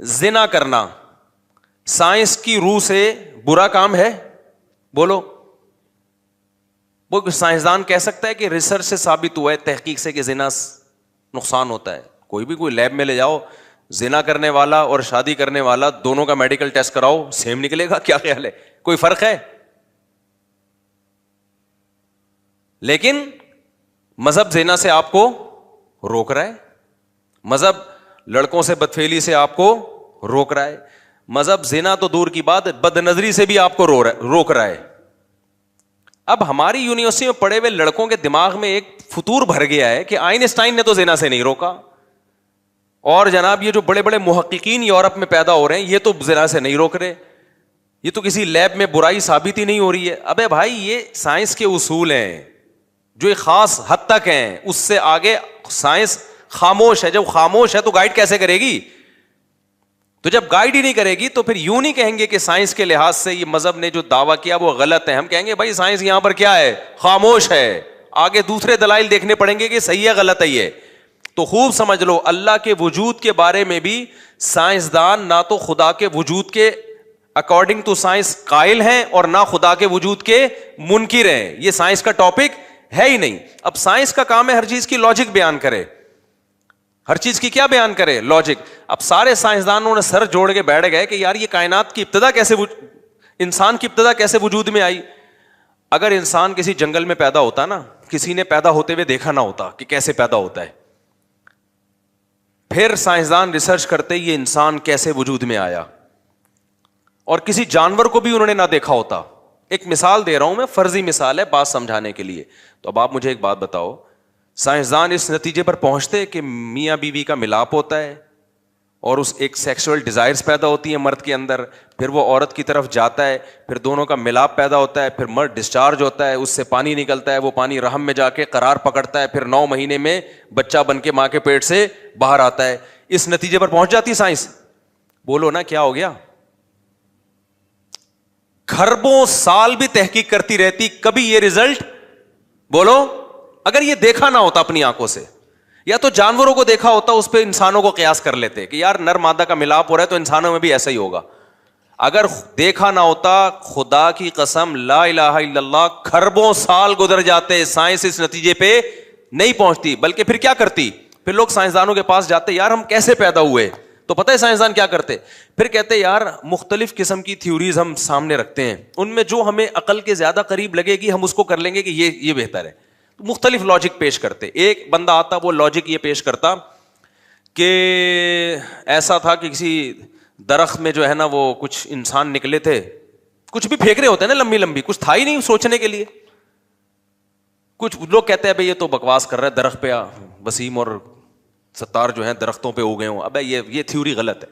زنا کرنا سائنس کی روح سے برا کام ہے؟ بولو. وہ سائنسدان کہہ سکتا ہے کہ ریسرچ سے ثابت ہوا ہے, تحقیق سے, کہ زنا نقصان ہوتا ہے؟ کوئی لیب میں لے جاؤ, زنا کرنے والا اور شادی کرنے والا دونوں کا میڈیکل ٹیسٹ کراؤ, سیم نکلے گا. کیا خیال ہے, کوئی فرق ہے؟ لیکن مذہب زنا سے آپ کو روک رہا ہے, مذہب لڑکوں سے بدفعلی سے آپ کو روک رہا ہے, مذہب زنا تو دور کی بات بد نظری سے بھی آپ کو روک رہا ہے. اب ہماری یونیورسٹی میں پڑھے ہوئے لڑکوں کے دماغ میں ایک فطور بھر گیا ہے کہ آئنسٹائن نے تو زنا سے نہیں روکا, اور جناب یہ جو بڑے بڑے محققین یورپ میں پیدا ہو رہے ہیں یہ تو زنا سے نہیں روک رہے, یہ تو کسی لیب میں برائی ثابت ہی نہیں ہو رہی ہے. ابے بھائی یہ سائنس کے اصول ہیں جو ایک خاص حد تک ہیں, اس سے آگے سائنس خاموش ہے. جب خاموش ہے تو گائیڈ کیسے کرے گی؟ تو جب گائیڈ ہی نہیں کرے گی تو پھر یوں نہیں کہیں گے کہ سائنس کے لحاظ سے یہ مذہب نے جو دعویٰ کیا وہ غلط ہے. ہم کہیں گے بھائی سائنس یہاں پر کیا ہے, خاموش ہے, آگے دوسرے دلائل دیکھنے پڑیں گے کہ صحیح ہے غلط ہے یہ. تو خوب سمجھ لو, اللہ کے وجود کے بارے میں بھی سائنسدان نہ تو خدا کے وجود کے اکارڈنگ ٹو سائنس قائل ہیں اور نہ خدا کے وجود کے منکر ہیں. یہ سائنس کا ٹاپک ہے ہی نہیں. اب سائنس کا کام ہے ہر چیز کی لاجک بیان کرے, ہر چیز کی کیا بیان کرے, لاجک. اب سارے سائنسدانوں نے سر جوڑ کے بیٹھ گئے کہ یار یہ کائنات کی ابتدا کیسے, انسان کی ابتدا کیسے وجود میں آئی. اگر انسان کسی جنگل میں پیدا ہوتا نا, کسی نے پیدا ہوتے ہوئے دیکھا نہ ہوتا کہ کیسے پیدا ہوتا ہے, پھر سائنسدان ریسرچ کرتے یہ انسان کیسے وجود میں آیا, اور کسی جانور کو بھی انہوں نے نہ دیکھا ہوتا. ایک مثال دے رہا ہوں میں, فرضی مثال ہے بات سمجھانے کے لیے. تو اب آپ مجھے ایک بات بتاؤ, سائنسدان اس نتیجے پر پہنچتے کہ میاں بیوی کا ملاپ ہوتا ہے اور اس ایک سیکسول ڈیزائرز پیدا ہوتی ہیں مرد کے اندر, پھر وہ عورت کی طرف جاتا ہے, پھر دونوں کا ملاپ پیدا ہوتا ہے, پھر مرد ڈسچارج ہوتا ہے, اس سے پانی نکلتا ہے, وہ پانی رحم میں جا کے قرار پکڑتا ہے, پھر 9 مہینے میں بچہ بن کے ماں کے پیٹ سے باہر آتا ہے. اس نتیجے پر پہنچ جاتی سائنس. بولو نا کیا ہو گیا؟ کھربوں سال بھی تحقیق کرتی رہتی, کبھی یہ رزلٹ, بولو, اگر یہ دیکھا نہ ہوتا اپنی آنکھوں سے, یا تو جانوروں کو دیکھا ہوتا, اس پہ انسانوں کو قیاس کر لیتے کہ یار نر مادہ کا ملاپ ہو رہا ہے تو انسانوں میں بھی ایسا ہی ہوگا. اگر دیکھا نہ ہوتا, خدا کی قسم لا الہ الا اللہ, کھربوں سال گزر جاتے, سائنس اس نتیجے پہ نہیں پہنچتی. بلکہ پھر کیا کرتی, پھر لوگ سائنسدانوں کے پاس جاتے, یار ہم کیسے پیدا ہوئے, تو پتہ ہے سائنسدان کیا کرتے, پھر کہتے یار مختلف قسم کی تھیوریز ہم سامنے رکھتے ہیں, ان میں جو ہمیں عقل کے زیادہ قریب لگے گی ہم اس کو کر لیں گے کہ یہ بہتر ہے. مختلف لاجک پیش کرتے. ایک بندہ آتا, وہ لاجک یہ پیش کرتا کہ ایسا تھا کہ کسی درخت میں جو ہے نا وہ کچھ انسان نکلے تھے, کچھ بھی پھینک رہے ہوتے ہیں نا لمبی لمبی, کچھ تھا ہی نہیں سوچنے کے لیے. کچھ لوگ کہتے ہیں بھائی یہ تو بکواس کر رہا ہے, درخت پہ وسیم اور ستار جو ہیں درختوں پہ ہو گئے ہوں. ابے یہ تھیوری غلط ہے.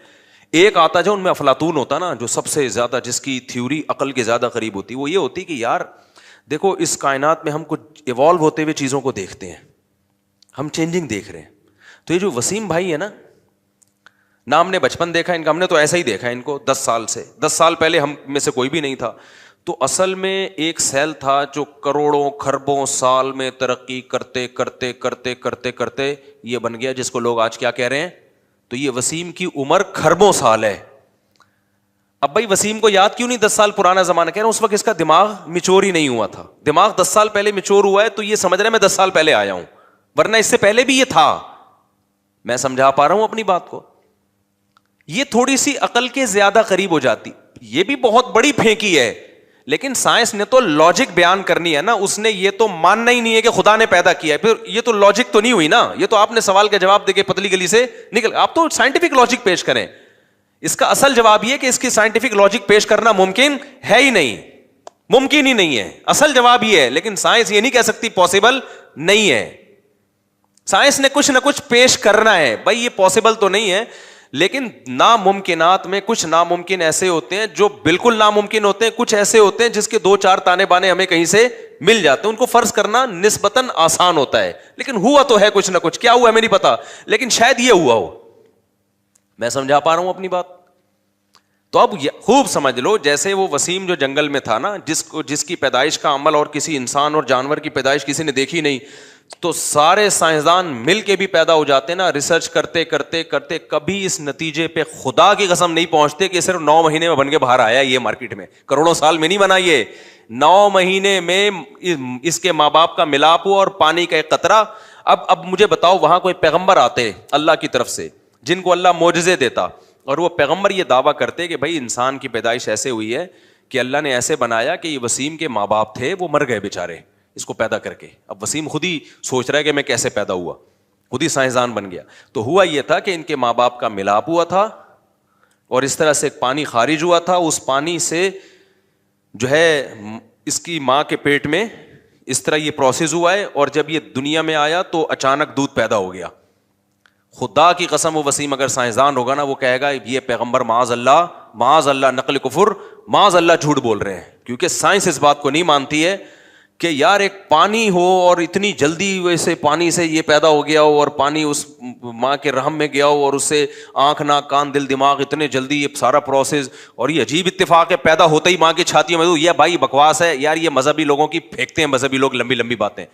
ایک آتا جو ان میں افلاطون ہوتا نا, جو سب سے زیادہ جس کی تھیوری عقل کے زیادہ قریب ہوتی, وہ یہ ہوتی کہ یار دیکھو اس کائنات میں ہم کچھ ایوالو ہوتے ہوئے چیزوں کو دیکھتے ہیں, ہم چینجنگ دیکھ رہے ہیں. تو یہ جو وسیم بھائی ہے نا, نہ ہم نے بچپن دیکھا ان کا, ہم نے تو ایسا ہی دیکھا ان کو 10 سال پہلے ہم میں سے کوئی بھی نہیں تھا. تو اصل میں ایک سیل تھا جو کروڑوں کھربوں سال میں ترقی کرتے کرتے کرتے کرتے کرتے یہ بن گیا جس کو لوگ آج کیا کہہ رہے ہیں. تو یہ وسیم کی عمر کھربوں سال ہے. اب بھائی وسیم کو یاد کیوں نہیں 10 سال پرانا زمانہ, کہہ رہا ہوں اس وقت اس کا دماغ میچور ہی نہیں ہوا تھا. دماغ 10 سال پہلے میچور ہوا ہے تو یہ سمجھ رہا ہے میں 10 سال پہلے آیا ہوں, ورنہ اس سے پہلے بھی یہ تھا. میں سمجھا پا رہا ہوں اپنی بات کو. یہ تھوڑی سی عقل کے زیادہ قریب ہو جاتی. یہ بھی بہت بڑی پھینکی ہے, لیکن سائنس نے تو لاجک بیان کرنی ہے نا, اس نے یہ تو ماننا ہی نہیں ہے کہ خدا نے پیدا کیا ہے. پھر یہ تو لاجک تو نہیں ہوئی نا, یہ تو آپ نے سوال کا جواب دے کے پتلی گلی سے نکل, آپ تو سائنٹیفک لاجک پیش کریں. اس کا اصل جواب یہ کہ اس کی سائنٹیفک لاجک پیش کرنا ممکن ہے ہی نہیں, ممکن ہی نہیں ہے. اصل جواب یہ ہے, لیکن سائنس یہ نہیں کہہ سکتی پاسبل نہیں ہے. سائنس نے کچھ نہ کچھ پیش کرنا ہے. بھائی یہ پاسبل تو نہیں ہے, لیکن ناممکنات میں کچھ ناممکن ایسے ہوتے ہیں جو بالکل ناممکن ہوتے ہیں, کچھ ایسے ہوتے ہیں جس کے 2-4 تانے بانے ہمیں کہیں سے مل جاتے ہیں. ان کو فرض کرنا نسبتاً آسان ہوتا ہے, لیکن ہوا تو ہے کچھ نہ کچھ. کیا ہوا ہمیں نہیں پتا, لیکن شاید یہ ہوا ہو. میں سمجھا پا رہا ہوں اپنی بات؟ تو اب خوب سمجھ لو, جیسے وہ وسیم جو جنگل میں تھا نا, جس کی پیدائش کا عمل اور کسی انسان اور جانور کی پیدائش کسی نے دیکھی نہیں, تو سارے سائنسدان مل کے بھی پیدا ہو جاتے نا, ریسرچ کرتے کرتے کرتے کبھی اس نتیجے پہ خدا کی قسم نہیں پہنچتے کہ صرف 9 مہینے میں بن کے باہر آیا یہ مارکیٹ میں, کروڑوں سال میں نہیں بنا یہ, 9 مہینے میں اس کے ماں باپ کا ملاپ ہوا اور پانی کا ایک قطرہ. اب مجھے بتاؤ, وہاں کوئی پیغمبر آتے اللہ کی طرف سے جن کو اللہ معجزے دیتا, اور وہ پیغمبر یہ دعویٰ کرتے کہ بھائی انسان کی پیدائش ایسے ہوئی ہے کہ اللہ نے ایسے بنایا کہ یہ وسیم کے ماں باپ تھے وہ مر گئے بیچارے اس کو پیدا کر کے, اب وسیم خود ہی سوچ رہا ہے کہ میں کیسے پیدا ہوا, خود ہی سائنسدان بن گیا. تو ہوا یہ تھا کہ ان کے ماں باپ کا ملاپ ہوا تھا اور اس طرح سے ایک پانی خارج ہوا تھا, اس پانی سے جو ہے اس کی ماں کے پیٹ میں اس طرح یہ پروسیس ہوا ہے, اور جب یہ دنیا میں آیا تو اچانک دودھ پیدا ہو گیا. خدا کی قسم وہ وسیم اگر سائنسدان ہوگا نا, وہ کہے گا یہ پیغمبر معاذ اللہ نقل کفر, معاذ اللہ جھوٹ بول رہے ہیں, کیونکہ سائنس اس بات کو نہیں مانتی ہے کہ یار ایک پانی ہو اور اتنی جلدی ویسے پانی سے یہ پیدا ہو گیا ہو اور پانی اس ماں کے رحم میں گیا ہو اور اس سے آنکھ ناک کان دل دماغ اتنے جلدی یہ سارا پروسیس, اور یہ عجیب اتفاق ہے پیدا ہوتا ہی ماں کی چھاتیوں میں. یہ بھائی بکواس ہے یار, یہ مذہبی لوگوں کی پھینکتے ہیں مذہبی لوگ لمبی لمبی باتیں.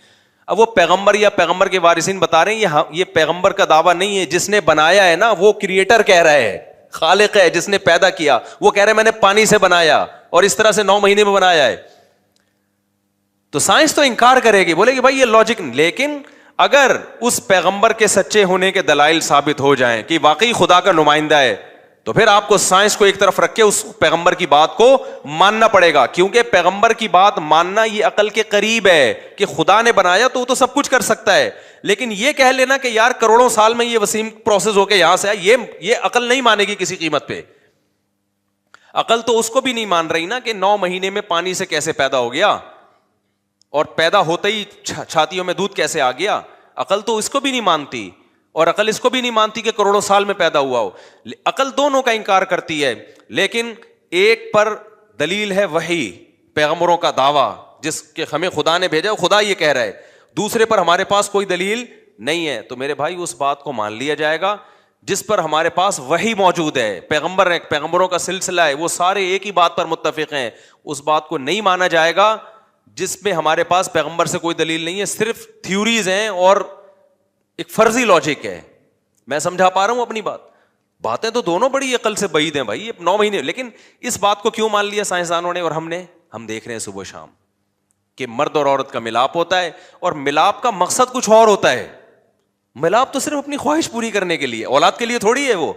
اب وہ پیغمبر یا پیغمبر کے وارثین بتا رہے ہیں یہ پیغمبر کا دعویٰ نہیں ہے, جس نے بنایا ہے نا وہ کریٹر کہہ رہا ہے, خالق ہے جس نے پیدا کیا, وہ کہہ رہے میں نے پانی سے بنایا اور اس طرح سے 9 مہینے میں بنایا ہے. تو سائنس تو انکار کرے گی, بولے گی بھائی یہ لاجک, لیکن اگر اس پیغمبر کے سچے ہونے کے دلائل ثابت ہو جائیں کہ واقعی خدا کا نمائندہ ہے, تو پھر آپ کو سائنس کو ایک طرف رکھ کے اس پیغمبر کی بات کو ماننا پڑے گا, کیونکہ پیغمبر کی بات ماننا یہ عقل کے قریب ہے کہ خدا نے بنایا تو وہ تو سب کچھ کر سکتا ہے. لیکن یہ کہہ لینا کہ یار کروڑوں سال میں یہ وسیم پروسیس ہو کے یہاں سے آیا, یہ عقل نہیں مانے گی کسی قیمت پہ. عقل تو اس کو بھی نہیں مان رہی نا کہ 9 مہینے میں پانی سے کیسے پیدا ہو گیا اور پیدا ہوتے ہی چھاتیوں میں دودھ کیسے آ گیا. عقل تو اس کو بھی نہیں مانتی, اور عقل اس کو بھی نہیں مانتی کہ کروڑوں سال میں پیدا ہوا ہو. عقل دونوں کا انکار کرتی ہے, لیکن ایک پر دلیل ہے وحی, پیغمبروں کا دعویٰ جس کے ہمیں خدا نے بھیجا, خدا یہ کہہ رہا ہے, دوسرے پر ہمارے پاس کوئی دلیل نہیں ہے. تو میرے بھائی اس بات کو مان لیا جائے گا جس پر ہمارے پاس وحی موجود ہے, پیغمبر ہے, پیغمبروں کا سلسلہ ہے, وہ سارے ایک ہی بات پر متفق ہیں. اس بات کو نہیں مانا جائے گا جس میں ہمارے پاس پیغمبر سے کوئی دلیل نہیں ہے, صرف تھیوریز ہیں اور ایک فرضی لاجک ہے. میں سمجھا پا رہا ہوں اپنی بات؟ باتیں تو دونوں بڑی عقل سے بعید ہیں بھائی, 9 مہینے. لیکن اس بات کو کیوں مان لیا سائنسدانوں نے اور ہم دیکھ رہے ہیں صبح شام کہ مرد اور عورت کا ملاپ ہوتا ہے, اور ملاپ کا مقصد کچھ اور ہوتا ہے. ملاپ تو صرف اپنی خواہش پوری کرنے کے لیے, اولاد کے لیے تھوڑی ہے وہ.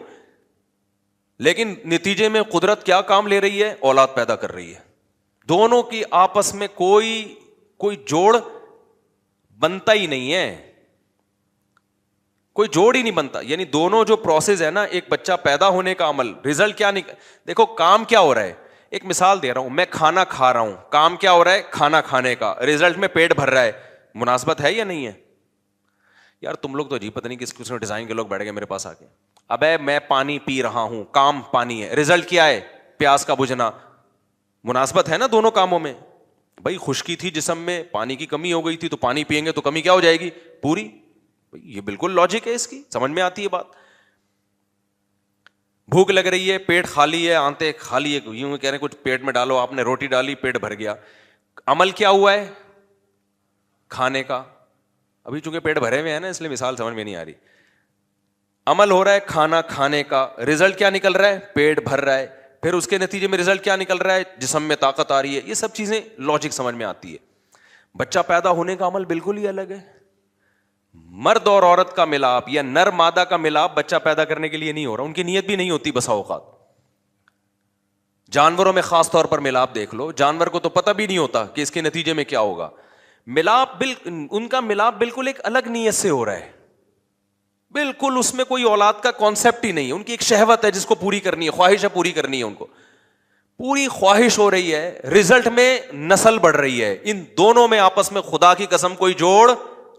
لیکن نتیجے میں قدرت کیا کام لے رہی ہے, اولاد پیدا کر رہی ہے. دونوں کی آپس میں کوئی جوڑ بنتا ہی نہیں ہے, کوئی جوڑ ہی نہیں بنتا. یعنی دونوں جو پروسیس ہے نا, ایک بچہ پیدا ہونے کا عمل, ریزلٹ کیا دیکھو کام کیا ہو رہا ہے. ایک مثال دے رہا ہوں, میں کھانا کھا رہا ہوں, کام کیا ہو رہا ہے, کھانا کھانے کا, ریزلٹ میں پیٹ بھر رہا ہے. مناسبت ہے یا نہیں ہے؟ یار تم لوگ تو عجیب پتہ نہیں کس قسم ڈیزائن کے لوگ بیٹھ گئے میرے پاس آ کے. ابے میں پانی پی رہا ہوں, کام پانی ہے, ریزلٹ کیا ہے, پیاس کا بجھنا. مناسبت ہے نا دونوں کاموں میں؟ بھائی خشکی تھی جسم میں, پانی کی کمی ہو گئی تھی, تو پانی پیئیں گے تو کمی کیا ہو جائے گی, پوری. یہ بالکل لاجک ہے, اس کی سمجھ میں آتی ہے بات. بھوک لگ رہی ہے, پیٹ خالی ہے, آنتے خالی ہے, یوں کہہ رہے ہیں کچھ پیٹ میں ڈالو, آپ نے روٹی ڈالی, پیٹ بھر گیا. عمل کیا ہوا ہے, کھانے کا. ابھی چونکہ پیٹ بھرے ہوئے ہیں نا اس لیے مثال سمجھ میں نہیں آ رہی. عمل ہو رہا ہے کھانا کھانے کا, ریزلٹ کیا نکل رہا ہے, پیٹ بھر رہا ہے. پھر اس کے نتیجے میں ریزلٹ کیا نکل رہا ہے, جسم میں طاقت آ رہی ہے. یہ سب چیزیں لاجک سمجھ میں آتی ہے. بچہ پیدا ہونے کا عمل بالکل ہی الگ ہے. مرد اور عورت کا ملاپ یا نر مادہ کا ملاپ بچہ پیدا کرنے کے لیے نہیں ہو رہا, ان کی نیت بھی نہیں ہوتی بسا اوقات. جانوروں میں خاص طور پر ملاپ دیکھ لو, جانور کو تو پتہ بھی نہیں ہوتا کہ اس کے نتیجے میں کیا ہوگا. ملاپ ان کا ملاپ بالکل ایک الگ نیت سے ہو رہا ہے, بالکل اس میں کوئی اولاد کا کانسیپٹ ہی نہیں ہے. ان کی ایک شہوت ہے جس کو پوری کرنی ہے, خواہش ہے پوری کرنی ہے, ان کو پوری خواہش ہو رہی ہے, رزلٹ میں نسل بڑھ رہی ہے. ان دونوں میں آپس میں خدا کی قسم کوئی جوڑ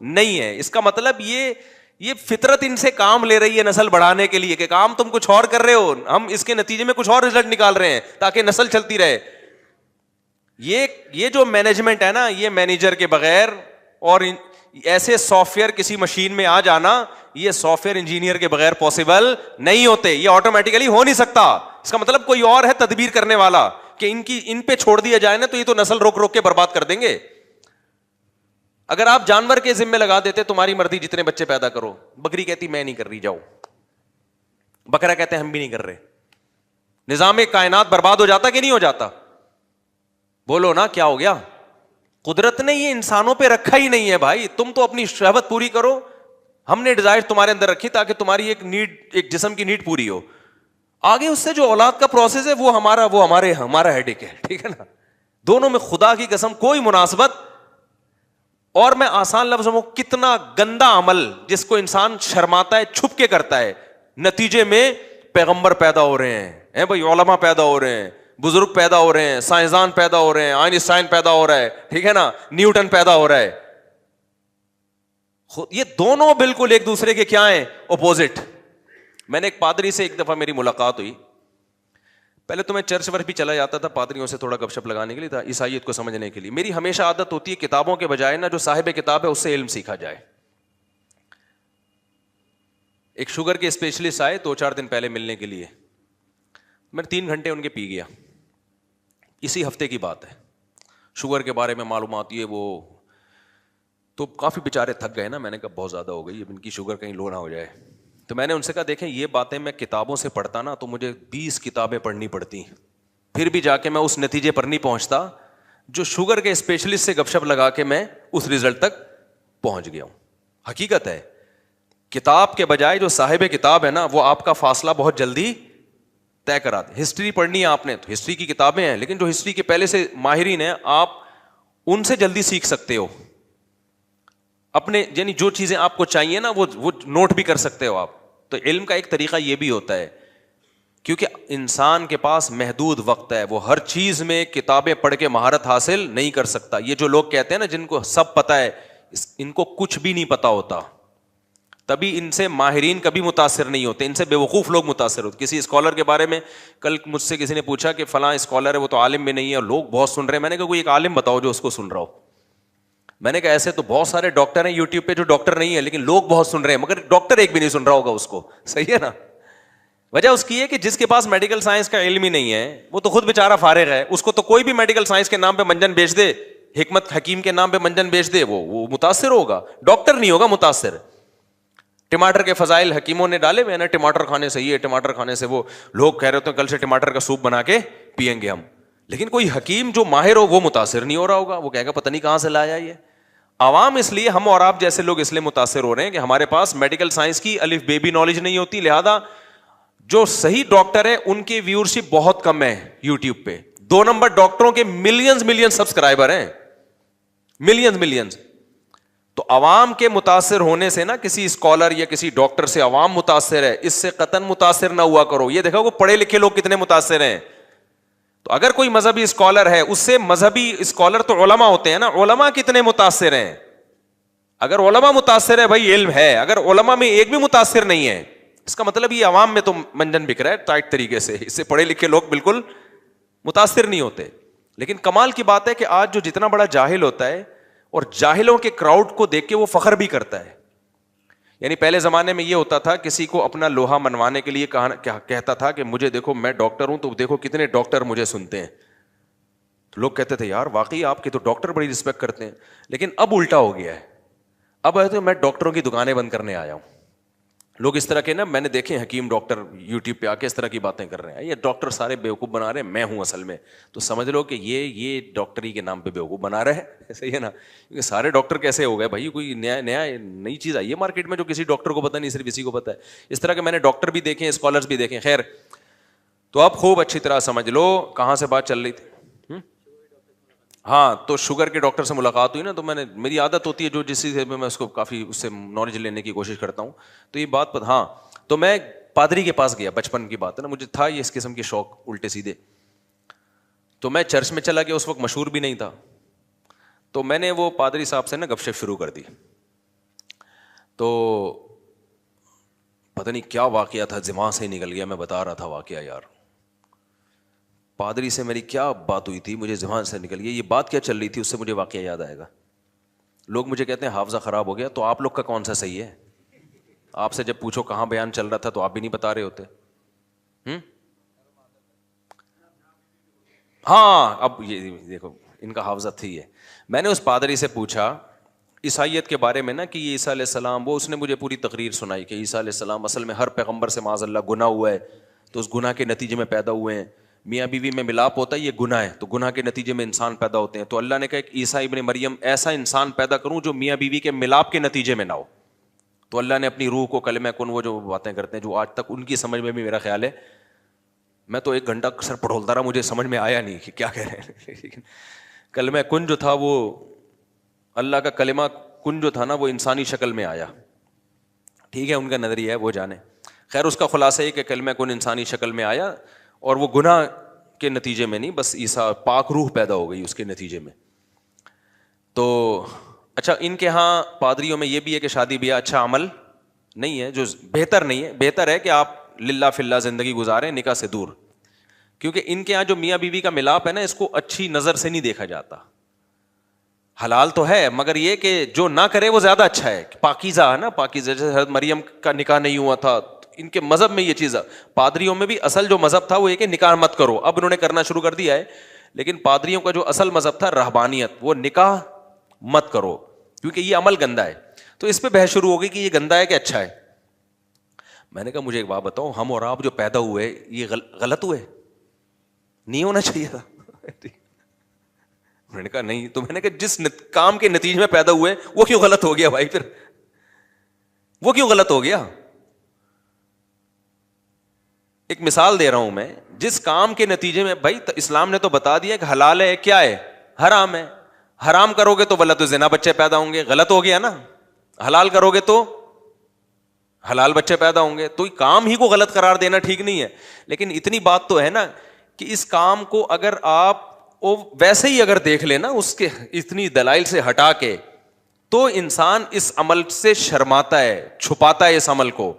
نہیں ہے. اس کا مطلب یہ فطرت ان سے کام لے رہی ہے نسل بڑھانے کے لیے, کہ کام تم کچھ اور کر رہے ہو, ہم اس کے نتیجے میں کچھ اور رزلٹ نکال رہے ہیں تاکہ نسل چلتی رہے. یہ جو مینجمنٹ ہے نا, یہ مینیجر کے بغیر اور ایسے سافٹ ویئر کسی مشین میں آ جانا, یہ سافٹ ویئر انجینئر کے بغیر پاسبل نہیں ہوتے. یہ آٹومیٹیکلی ہو نہیں سکتا. اس کا مطلب کوئی اور ہے تدبیر کرنے والا کہ ان پہ چھوڑ دیا جائے نا تو یہ تو نسل روک روک کے برباد کر دیں گے. اگر آپ جانور کے ذمے لگا دیتے تمہاری مرضی جتنے بچے پیدا کرو، بکری کہتی میں نہیں کر رہی جاؤ، بکرا کہتے ہیں ہم بھی نہیں کر رہے، نظام کائنات برباد ہو جاتا کہ نہیں ہو جاتا؟ بولو نا کیا ہو گیا؟ قدرت نے یہ انسانوں پہ رکھا ہی نہیں ہے بھائی، تم تو اپنی شہوت پوری کرو، ہم نے ڈیزائر تمہارے اندر رکھی تاکہ تمہاری ایک نیڈ، ایک جسم کی نیڈ پوری ہو، آگے اس سے جو اولاد کا پروسیس ہے وہ ہمارا ہیڈک ہے، ٹھیک ہے نا؟ دونوں میں خدا کی قسم کوئی مناسبت، اور میں آسان لفظوں میں، کتنا گندا عمل جس کو انسان شرماتا ہے، چھپ کے کرتا ہے، نتیجے میں پیغمبر پیدا ہو رہے ہیں بھائی، علماء پیدا ہو رہے ہیں، بزرگ پیدا ہو رہے ہیں، سائنسدان پیدا ہو رہے ہیں، آئنسٹائن پیدا ہو رہا ہے، ٹھیک ہے نا، نیوٹن پیدا ہو رہا ہے، یہ دونوں بالکل ایک دوسرے کے کیا ہیں؟ اپوزٹ. میں نے ایک پادری سے ایک دفعہ میری ملاقات ہوئی، پہلے تو میں چرچ ور بھی چلا جاتا تھا پادریوں سے تھوڑا گپ شپ لگانے کے لیے، تھا عیسائیت کو سمجھنے کے لیے. میری ہمیشہ عادت ہوتی ہے کتابوں کے بجائے نا جو صاحب کتاب ہے اس سے علم سیکھا جائے. ایک شوگر کے اسپیشلسٹ آئے 2-4 دن پہلے ملنے کے لیے، میں 3 گھنٹے ان کے پی گیا، اسی ہفتے کی بات ہے، شوگر کے بارے میں معلومات یہ وہ، تو کافی بیچارے تھک گئے نا، میں نے کہا بہت زیادہ ہو گئی اب ان کی شوگر کہیں لو نہ ہو جائے. تو میں نے ان سے کہا دیکھیں یہ باتیں میں کتابوں سے پڑھتا نا تو مجھے 20 کتابیں پڑھنی پڑتی، پھر بھی جا کے میں اس نتیجے پر نہیں پہنچتا جو شوگر کے اسپیشلسٹ سے گپ شپ لگا کے میں اس رزلٹ تک پہنچ گیا ہوں. حقیقت ہے، کتاب کے بجائے جو صاحب کتاب ہے نا وہ آپ کا فاصلہ بہت جلدی طے کراتے. ہسٹری پڑھنی ہے آپ نے تو ہسٹری کی کتابیں ہیں، لیکن جو ہسٹری کے پہلے سے ماہرین ہیں آپ ان سے جلدی سیکھ سکتے ہو اپنے، یعنی جو چیزیں آپ کو چاہیے نا وہ نوٹ بھی کر سکتے ہو آپ. تو علم کا ایک طریقہ یہ بھی ہوتا ہے، کیونکہ انسان کے پاس محدود وقت ہے، وہ ہر چیز میں کتابیں پڑھ کے مہارت حاصل نہیں کر سکتا. یہ جو لوگ کہتے ہیں نا جن کو سب پتہ ہے، ان کو کچھ بھی نہیں پتا ہوتا، تبھی ان سے ماہرین کبھی متاثر نہیں ہوتے، ان سے بے وقوف لوگ متاثر ہوتے. کسی اسکالر کے بارے میں کل مجھ سے کسی نے پوچھا کہ فلاں اسکالر ہے وہ تو عالم بھی نہیں ہے اور لوگ بہت سن رہے ہیں. میں نے کہا کوئی ایک عالم بتاؤ جو اس کو سن رہا ہو. میں نے کہا ایسے تو بہت سارے ڈاکٹر ہیں یوٹیوب پہ جو ڈاکٹر نہیں ہے لیکن لوگ بہت سن رہے ہیں، مگر ڈاکٹر ایک بھی نہیں سن رہا ہوگا اس کو. صحیح ہے نا؟ وجہ اس کی ہے کہ جس کے پاس میڈیکل سائنس کا علم ہی نہیں ہے وہ تو خود بیچارہ فارغ ہے، اس کو تو کوئی بھی میڈیکل سائنس کے نام پہ منجن بیچ دے، حکمت حکیم کے نام پہ منجن بیچ دے، وہ متاثر ہوگا، ڈاکٹر نہیں ہوگا متاثر. ٹماٹر کے فضائل حکیموں نے ڈالے ہوئے نا، ٹماٹر کھانے سے یہ، ٹماٹر کھانے سے وہ، لوگ کہہ رہے ہوتے ہیں کل سے ٹماٹر کا سوپ بنا کے پئیں گے ہم، لیکن کوئی حکیم جو ماہر ہو وہ متاثر نہیں ہو رہا ہوگا، وہ کہے گا پتہ نہیں کہاں سے لایا یہ. عوام اس لیے، ہم اور آپ جیسے لوگ اس لیے متاثر ہو رہے ہیں کہ ہمارے پاس میڈیکل سائنس کی الف بے بھی نالج نہیں ہوتی، لہذا جو صحیح ڈاکٹر ہے ان کی ویورشپ بہت کم ہے یوٹیوب پہ. 2 نمبر ڈاکٹروں کے ملین سبسکرائبر ہیں، ملینز. تو عوام کے متاثر ہونے سے نا، کسی اسکالر یا کسی ڈاکٹر سے عوام متاثر ہے، اس سے قطعاً متاثر نہ ہوا کرو. یہ دیکھو کہ پڑھے لکھے لوگ کتنے متاثر ہیں. تو اگر کوئی مذہبی اسکالر ہے، اس سے مذہبی اسکالر تو علماء ہوتے ہیں نا، علماء کتنے متاثر ہیں. اگر علماء متاثر ہے بھائی علم ہے، اگر علماء میں ایک بھی متاثر نہیں ہے اس کا مطلب یہ عوام میں تو منجن بک رہا ہے ٹائٹ طریقے سے، اس سے پڑھے لکھے لوگ بالکل متاثر نہیں ہوتے. لیکن کمال کی بات ہے کہ آج جو جتنا بڑا جاہل ہوتا ہے اور جاہلوں کے کراؤڈ کو دیکھ کے وہ فخر بھی کرتا ہے. یعنی پہلے زمانے میں یہ ہوتا تھا، کسی کو اپنا لوہا منوانے کے لیے کہتا تھا کہ مجھے دیکھو میں ڈاکٹر ہوں تو دیکھو کتنے ڈاکٹر مجھے سنتے ہیں. تو لوگ کہتے تھے یار واقعی آپ کے تو ڈاکٹر بڑی رسپیکٹ کرتے ہیں. لیکن اب الٹا ہو گیا ہے، اب ہے تو میں ڈاکٹروں کی دکانیں بند کرنے آیا ہوں. لوگ اس طرح کے نا، میں نے دیکھے حکیم ڈاکٹر یوٹیوب پہ آ کے اس طرح کی باتیں کر رہے ہیں، یہ ڈاکٹر سارے بیوقوف بنا رہے ہیں، میں ہوں اصل میں. تو سمجھ لو کہ یہ ڈاکٹری کے نام پہ بیوقوف بنا رہے ہیں. صحیح ہے نا؟ کیونکہ سارے ڈاکٹر کیسے ہو گئے بھائی، کوئی نئی چیز آئی ہے مارکیٹ میں جو کسی ڈاکٹر کو پتہ نہیں، صرف اسی کو پتہ ہے. اس طرح کے میں نے ڈاکٹر بھی دیکھے، اسکالرس بھی دیکھے. خیر، تو آپ خوب اچھی طرح سمجھ لو کہاں سے بات چل رہی تھی. ہاں، تو شوگر کے ڈاکٹر سے ملاقات ہوئی نا، تو میری عادت ہوتی ہے جو جس چیز میں اس کو کافی اس سے نالج لینے کی کوشش کرتا ہوں. تو یہ بات ہاں، تو میں پادری کے پاس گیا، بچپن کی بات ہے نا، مجھے تھا یہ اس قسم کے شوق الٹے سیدھے. تو میں چرچ میں چلا گیا، اس وقت مشہور بھی نہیں تھا. تو میں نے وہ پادری صاحب سے نا گپ شپ شروع کر دی. تو پتہ نہیں کیا واقعہ تھا، دماغ سے ہی نکل گیا. میں بتا رہا تھا واقعہ، یار پادری سے میری کیا بات ہوئی تھی، مجھے ذہن سے نکل گیا. یہ بات کیا چل رہی تھی اس سے مجھے واقعہ یاد آئے گا. لوگ مجھے کہتے ہیں حافظہ خراب ہو گیا. تو آپ لوگ کا کون سا صحیح ہے؟ آپ سے جب پوچھو کہاں بیان چل رہا تھا تو آپ بھی نہیں بتا رہے ہوتے. ہاں، اب یہ دیکھو ان کا حافظہ تھی. ہے میں نے اس پادری سے پوچھا عیسائیت کے بارے میں نا کہ یہ عیسیٰ علیہ السلام، وہ اس نے مجھے پوری تقریر سنائی کہ عیسیٰ علیہ السلام اصل میں ہر پیغمبر سے معاذ اللہ گناہ ہوا ہے، تو اس گناہ کے نتیجے میں پیدا ہوئے ہیں. میاں بیوی میں ملاپ ہوتا ہے، یہ گناہ ہے، تو گناہ کے نتیجے میں انسان پیدا ہوتے ہیں. تو اللہ نے کہا کہ عیسیٰ ابن مریم ایسا انسان پیدا کروں جو میاں بیوی کے ملاپ کے نتیجے میں نہ ہو. تو اللہ نے اپنی روح کو کلمہ کن، وہ جو باتیں کرتے ہیں جو آج تک ان کی سمجھ میں بھی میرا خیال ہے، میں تو 1 گھنٹہ سر پڑھولتا رہا، مجھے سمجھ میں آیا نہیں کہ کیا کہہ رہے ہیں. لیکن کلمہ کن جو تھا، وہ اللہ کا کلمہ کن جو تھا نا، وہ انسانی شکل میں آیا. ٹھیک ہے، ان کا نظریہ ہے، وہ جانے. خیر، اس کا خلاصہ یہ کہ کلمہ کن انسانی شکل میں آیا، اور وہ گناہ کے نتیجے میں نہیں، بس عیسیٰ پاک روح پیدا ہو گئی اس کے نتیجے میں. تو اچھا، ان کے ہاں پادریوں میں یہ بھی ہے کہ شادی بیاہ اچھا عمل نہیں ہے، جو بہتر نہیں ہے. بہتر ہے کہ آپ للہ فی اللہ زندگی گزاریں نکاح سے دور، کیونکہ ان کے یہاں جو میاں بیوی کا ملاپ ہے نا، اس کو اچھی نظر سے نہیں دیکھا جاتا. حلال تو ہے، مگر یہ کہ جو نہ کرے وہ زیادہ اچھا ہے. پاکیزہ ہے نا، پاکیزہ. جیسے حضرت مریم کا نکاح نہیں ہوا تھا، ان کے مذہب میں یہ چیز ہے. پادریوں میں بھی اصل جو مذہب تھا وہ یہ کہ نکاح مت کرو، اب انہوں نے کرنا شروع کر دیا ہے. لیکن پادریوں کا جو اصل مذہب تھا رہبانیت، وہ نکاح مت کرو کیونکہ یہ عمل گندا ہے. تو اس پہ بحث شروع ہو گئی کہ یہ گندا ہے کہ اچھا ہے. میں نے کہا مجھے ایک بات بتاؤ، ہم اور آپ جو پیدا ہوئے یہ غلط ہوئے؟ نہیں ہونا چاہیے تھا. میں نے کہا نہیں. تو میں نے کہا جس کام کے نتیجے میں پیدا ہوئے وہ کیوں غلط ہو گیا بھائی؟ پھر وہ کیوں غلط ہو گیا؟ ایک مثال دے رہا ہوں میں. جس کام کے نتیجے میں، بھائی اسلام نے تو بتا دیا کہ حلال ہے، کیا ہے؟ حرام ہے. حرام کرو گے تو ولد زنا بچے پیدا ہوں گے، غلط ہو گیا نا. حلال کرو گے تو حلال بچے پیدا ہوں گے. تو کام ہی کو غلط قرار دینا ٹھیک نہیں ہے. لیکن اتنی بات تو ہے نا کہ اس کام کو اگر آپ ویسے ہی اگر دیکھ لیں نا، اس کے اتنی دلائل سے ہٹا کے، تو انسان اس عمل سے شرماتا ہے، چھپاتا ہے اس عمل کو،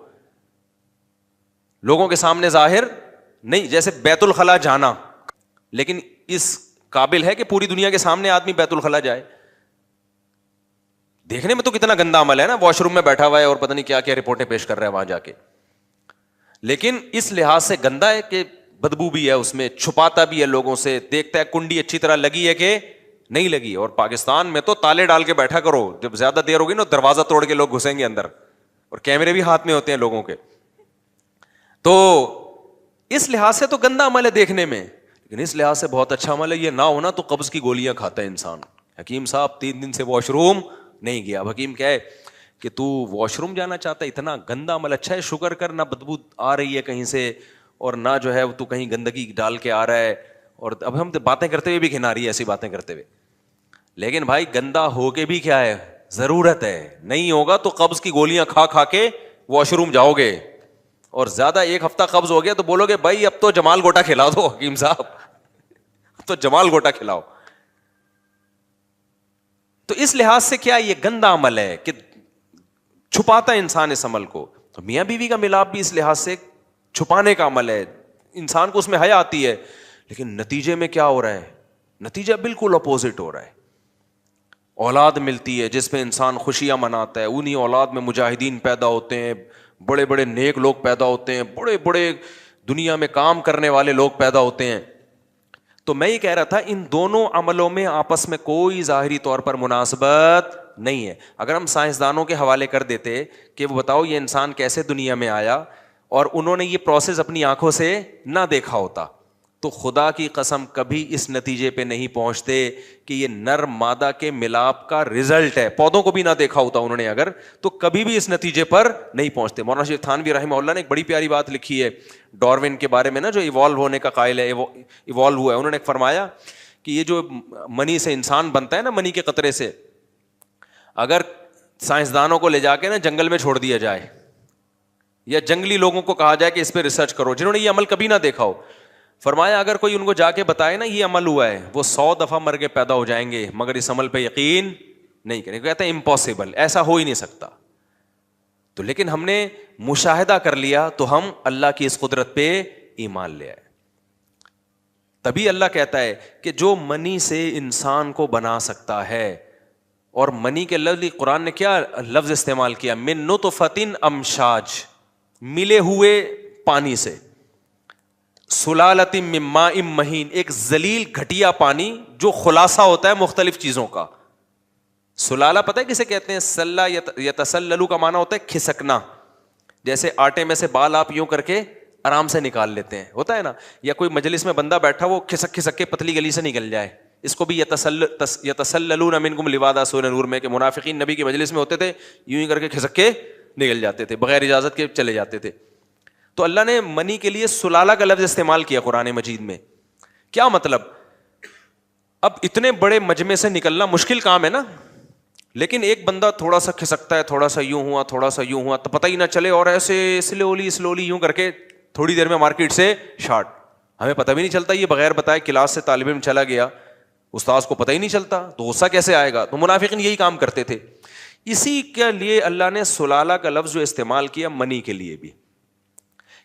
لوگوں کے سامنے ظاہر نہیں. جیسے بیت الخلاء جانا، لیکن اس قابل ہے کہ پوری دنیا کے سامنے آدمی بیت الخلاء جائے؟ دیکھنے میں تو کتنا گندا عمل ہے نا، واش روم میں بیٹھا ہوا ہے اور پتہ نہیں کیا کیا رپورٹیں پیش کر رہا ہے وہاں جا کے. لیکن اس لحاظ سے گندا ہے کہ بدبو بھی ہے اس میں، چھپاتا بھی ہے لوگوں سے، دیکھتا ہے کنڈی اچھی طرح لگی ہے کہ نہیں لگی. اور پاکستان میں تو تالے ڈال کے بیٹھا کرو، جب زیادہ دیر ہوگی نا دروازہ توڑ کے لوگ گھسیں گے اندر، اور کیمرے بھی ہاتھ میں ہوتے ہیں لوگوں کے. تو اس لحاظ سے تو گندا عمل ہے دیکھنے میں، لیکن اس لحاظ سے بہت اچھا عمل ہے. یہ نہ ہونا تو قبض کی گولیاں کھاتا ہے انسان. حکیم صاحب 3 دن سے واش روم نہیں گیا. حکیم کہے کہ تو واش روم جانا چاہتا ہے، اتنا گندا عمل. اچھا ہے، شکر کر، نہ بدبو آ رہی ہے کہیں سے، اور نہ جو ہے تو کہیں گندگی ڈال کے آ رہا ہے. اور اب ہم باتیں کرتے ہوئے بھی گھنا رہی ہے ایسی باتیں کرتے ہوئے. لیکن بھائی گندا ہو کے بھی کیا ہے، ضرورت ہے. نہیں ہوگا تو قبض کی گولیاں کھا کھا کے واش روم جاؤ گے، اور زیادہ 1 ہفتہ قبض ہو گیا تو بولو گے بھائی اب تو جمال گوٹا کھلاؤ دو حکیم صاحب، اب تو جمال گوٹا کھلاؤ. تو اس لحاظ سے کیا یہ گندا عمل ہے کہ چھپاتا ہے انسان اس عمل کو. تو میاں بیوی کا ملاپ بھی اس لحاظ سے چھپانے کا عمل ہے، انسان کو اس میں حیا آتی ہے. لیکن نتیجے میں کیا ہو رہا ہے؟ نتیجہ بالکل اپوزٹ ہو رہا ہے. اولاد ملتی ہے جس میں انسان خوشیاں مناتا ہے، انہی اولاد میں مجاہدین پیدا ہوتے ہیں، بڑے بڑے نیک لوگ پیدا ہوتے ہیں، بڑے بڑے دنیا میں کام کرنے والے لوگ پیدا ہوتے ہیں. تو میں یہ کہہ رہا تھا ان دونوں عملوں میں آپس میں کوئی ظاہری طور پر مناسبت نہیں ہے. اگر ہم سائنسدانوں کے حوالے کر دیتے کہ وہ بتاؤ یہ انسان کیسے دنیا میں آیا، اور انہوں نے یہ پروسیس اپنی آنکھوں سے نہ دیکھا ہوتا، تو خدا کی قسم کبھی اس نتیجے پہ نہیں پہنچتے کہ یہ نر مادہ کے ملاپ کا رزلٹ ہے. پودوں کو بھی نہ دیکھا ہوتا انہوں نے اگر، تو کبھی بھی اس نتیجے پر نہیں پہنچتے. مولانا شیخ تھانوی رحمہ اللہ نے ایک بڑی پیاری بات لکھی ہے ڈاروین کے بارے میں نا، جو ایوالو ہونے کا قائل ہے، ایوالو ہوا ہے. انہوں نے فرمایا کہ یہ جو منی سے انسان بنتا ہے نا، منی کے قطرے سے، اگر سائنسدانوں کو لے جا کے نا جنگل میں چھوڑ دیا جائے، یا جنگلی لوگوں کو کہا جائے کہ اس پہ ریسرچ کرو جنہوں نے یہ عمل کبھی نہ دیکھا ہو، فرمایا اگر کوئی ان کو جا کے بتائے نا یہ عمل ہوا ہے، وہ 100 دفعہ مر کے پیدا ہو جائیں گے مگر اس عمل پہ یقین نہیں کریں گے. کہتے ہیں امپاسبل، ایسا ہو ہی نہیں سکتا. تو لیکن ہم نے مشاہدہ کر لیا تو ہم اللہ کی اس قدرت پہ ایمان لے آئے. تبھی اللہ کہتا ہے کہ جو منی سے انسان کو بنا سکتا ہے. اور منی کے لفظ قرآن نے کیا لفظ استعمال کیا؟ من نطفۃ امشاج، ملے ہوئے پانی سے، سلالۃ من ماء مہین، ایک ذلیل گھٹیا پانی جو خلاصہ ہوتا ہے مختلف چیزوں کا. سلالہ پتہ ہے کسے کہتے ہیں؟ سلہ یتسللو کا معنی ہوتا ہے کھسکنا. جیسے آٹے میں سے بال آپ یوں کر کے آرام سے نکال لیتے ہیں, ہوتا ہے نا, یا کوئی مجلس میں بندہ بیٹھا وہ کھسک کھسک کے پتلی گلی سے نکل جائے, اس کو بھی یتسللون منکم لوادا سورہ نور میں, کہ منافقین نبی کی مجلس میں ہوتے تھے یوں ہی کر کے کھسک کے نکل جاتے تھے, بغیر اجازت کے چلے جاتے تھے. تو اللہ نے منی کے لیے سلالہ کا لفظ استعمال کیا قرآن مجید میں. کیا مطلب؟ اب اتنے بڑے مجمع سے نکلنا مشکل کام ہے نا, لیکن ایک بندہ تھوڑا سا کھسکتا ہے, تھوڑا سا یوں ہوا, تھوڑا سا یوں ہوا, تو پتہ ہی نہ چلے, اور ایسے سلولی یوں کر کے تھوڑی دیر میں مارکیٹ سے شارٹ. ہمیں پتہ بھی نہیں چلتا, یہ بغیر بتائے کلاس سے طالب علم چلا گیا, استاذ کو پتہ ہی نہیں چلتا, تو غصہ کیسے آئے گا؟ تو منافقین یہی کام کرتے تھے. اسی کے لیے اللہ نے سلالہ کا لفظ جو استعمال کیا منی کے لیے بھی,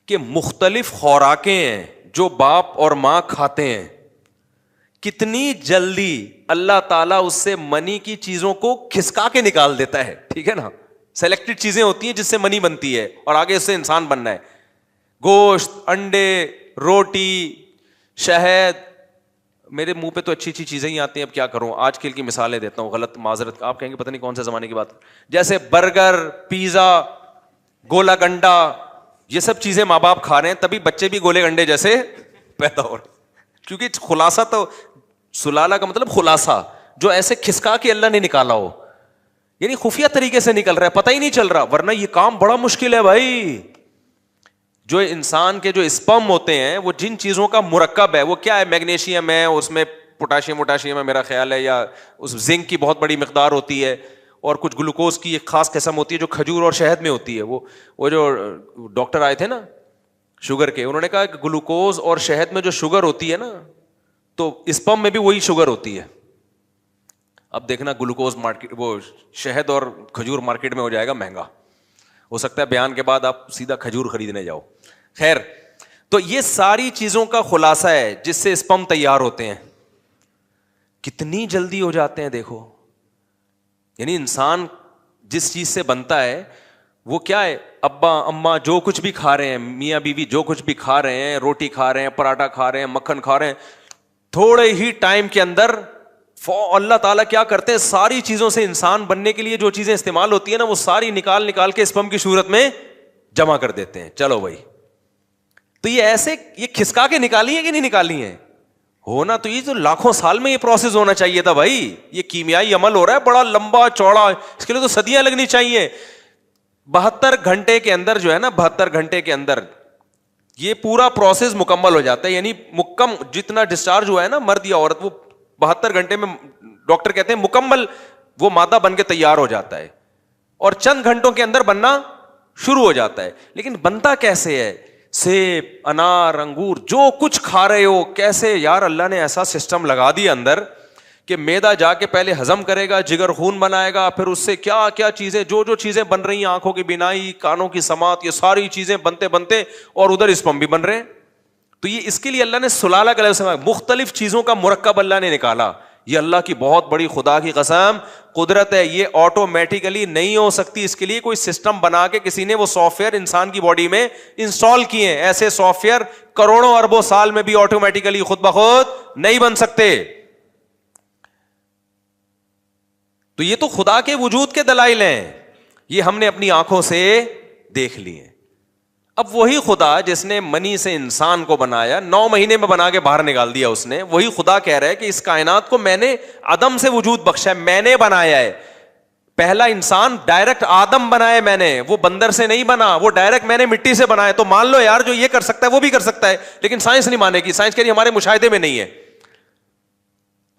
کہ مختلف خوراکیں ہیں جو باپ اور ماں کھاتے ہیں, کتنی جلدی اللہ تعالیٰ اس سے منی کی چیزوں کو کھسکا کے نکال دیتا ہے. ٹھیک ہے نا, سلیکٹڈ چیزیں ہوتی ہیں جس سے منی بنتی ہے اور آگے اس سے انسان بننا ہے. گوشت, انڈے, روٹی, شہد. میرے منہ پہ تو اچھی اچھی چیزیں ہی آتی ہیں, اب کیا کروں, آج کل کی مثالیں دیتا ہوں, غلط معذرت, آپ کہیں گے پتہ نہیں کون سے زمانے کی بات. جیسے برگر, پیزا, گولا گنڈا, یہ سب چیزیں ماں باپ کھا رہے ہیں, تبھی بچے بھی گولے گنڈے جیسے پیدا ہو رہے ہیں. کیونکہ خلاصہ تو سلالہ کا مطلب خلاصہ, جو ایسے کھسکا کے اللہ نے نکالا ہو, یعنی خفیہ طریقے سے نکل رہا ہے, پتہ ہی نہیں چل رہا. ورنہ یہ کام بڑا مشکل ہے بھائی. جو انسان کے جو اسپرم ہوتے ہیں وہ جن چیزوں کا مرکب ہے, وہ کیا ہے, میگنیشیم ہے, اس میں پوٹاشیم ہے میرا خیال ہے, یا اس زنک کی بہت بڑی مقدار ہوتی ہے, اور کچھ گلوکوز کی ایک خاص قسم ہوتی ہے جو کھجور اور شہد میں ہوتی ہے. وہ جو ڈاکٹر آئے تھے نا شوگر کے, انہوں نے کہا کہ گلوکوز اور شہد میں جو شوگر ہوتی ہے نا, تو اسپرم میں بھی وہی شوگر ہوتی ہے. اب دیکھنا گلوکوز مارکیٹ, وہ شہد اور کھجور مارکیٹ میں ہو جائے گا مہنگا, ہو سکتا ہے بیان کے بعد آپ سیدھا کھجور خریدنے جاؤ. خیر, تو یہ ساری چیزوں کا خلاصہ ہے جس سے اسپرم تیار ہوتے ہیں. کتنی جلدی ہو جاتے ہیں دیکھو. یعنی انسان جس چیز سے بنتا ہے وہ کیا ہے, ابا اماں جو کچھ بھی کھا رہے ہیں, میاں بیوی جو کچھ بھی کھا رہے ہیں, روٹی کھا رہے ہیں, پراٹھا کھا رہے ہیں, مکھن کھا رہے ہیں, تھوڑے ہی ٹائم کے اندر اللہ تعالیٰ کیا کرتے ہیں, ساری چیزوں سے انسان بننے کے لیے جو چیزیں استعمال ہوتی ہیں نا, وہ ساری نکال کے اسپرم کی صورت میں جمع کر دیتے ہیں. چلو بھائی, تو یہ ایسے یہ کھسکا کے نکالی ہے کہ نہیں نکالی ہے؟ ہونا تو یہ جو لاکھوں سال میں یہ پروسیس ہونا چاہیے تھا بھائی. یہ کیمیائی عمل ہو رہا ہے بڑا لمبا چوڑا, اس کے لیے تو صدیاں لگنی چاہیے. 72 گھنٹے کے اندر جو ہے نا, 72 گھنٹے کے اندر یہ پورا پروسیس مکمل ہو جاتا ہے. یعنی جتنا ڈسچارج ہوا ہے نا مرد یا عورت, وہ 72 گھنٹے میں ڈاکٹر کہتے ہیں مکمل وہ مادہ بن کے تیار ہو جاتا ہے, اور چند گھنٹوں کے اندر بننا شروع ہو جاتا ہے. لیکن بنتا کیسے ہے؟ سیب, انار, انگور, جو کچھ کھا رہے ہو, کیسے یار اللہ نے ایسا سسٹم لگا دیا اندر کہ میدا جا کے پہلے ہضم کرے گا, جگر خون بنائے گا, پھر اس سے کیا کیا چیزیں, جو چیزیں بن رہی ہیں, آنکھوں کی بینائی, کانوں کی سماعت, یہ ساری چیزیں بنتے اور ادھر اسپرم بھی بن رہے ہیں. تو یہ اس کے لیے اللہ نے سلالہ کا لفظ, مختلف چیزوں کا مرکب اللہ نے نکالا. یہ اللہ کی بہت بڑی خدا کی قسم قدرت ہے. یہ آٹومیٹیکلی نہیں ہو سکتی, اس کے لیے کوئی سسٹم بنا کے کسی نے وہ سافٹ ویئر انسان کی باڈی میں انسٹال کیے ہیں. ایسے سافٹ ویئر کروڑوں اربوں سال میں بھی آٹومیٹیکلی خود بخود نہیں بن سکتے. تو یہ تو خدا کے وجود کے دلائل ہیں, یہ ہم نے اپنی آنکھوں سے دیکھ لیے. اب وہی خدا جس نے منی سے انسان کو بنایا, 9 مہینے میں بنا کے باہر نکال دیا اس نے, وہی خدا کہہ رہا ہے کہ اس کائنات کو میں نے عدم سے وجود بخشا ہے, میں نے بنایا ہے. پہلا انسان ڈائریکٹ آدم بنایا میں نے, وہ بندر سے نہیں بنا, وہ ڈائریکٹ میں نے مٹی سے بنایا. تو مان لو یار جو یہ کر سکتا ہے وہ بھی کر سکتا ہے, لیکن سائنس نہیں مانے گی, سائنس کہہ رہی ہمارے مشاہدے میں نہیں ہے.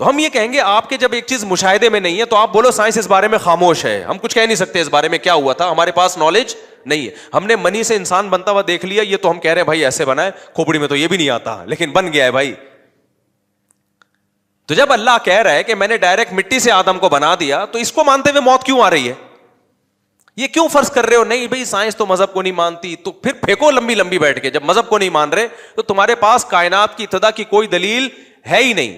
تو ہم یہ کہیں گے آپ کے جب ایک چیز مشاہدے میں نہیں ہے تو آپ بولو سائنس اس بارے میں خاموش ہے, ہم کچھ کہہ نہیں سکتے اس بارے میں کیا ہوا تھا, ہمارے پاس نالج نہیں ہے. ہم نے منی سے انسان بنتا ہوا دیکھ لیا, یہ تو ہم کہہ رہے ہیں بھائی ایسے بنا ہے, کھوپڑی میں تو یہ بھی نہیں آتا لیکن بن گیا ہے بھائی. تو جب اللہ کہہ رہا ہے کہ میں نے ڈائریکٹ مٹی سے آدم کو بنا دیا, تو اس کو مانتے ہوئے موت کیوں آ رہی ہے؟ یہ کیوں فرض کر رہے ہو نہیں بھائی سائنس تو مذہب کو نہیں مانتی, تو پھر پھینکو لمبی بیٹھ کے. جب مذہب کو نہیں مان رہے تو تمہارے پاس کائنات کی ابتدا کی کوئی دلیل ہے ہی نہیں.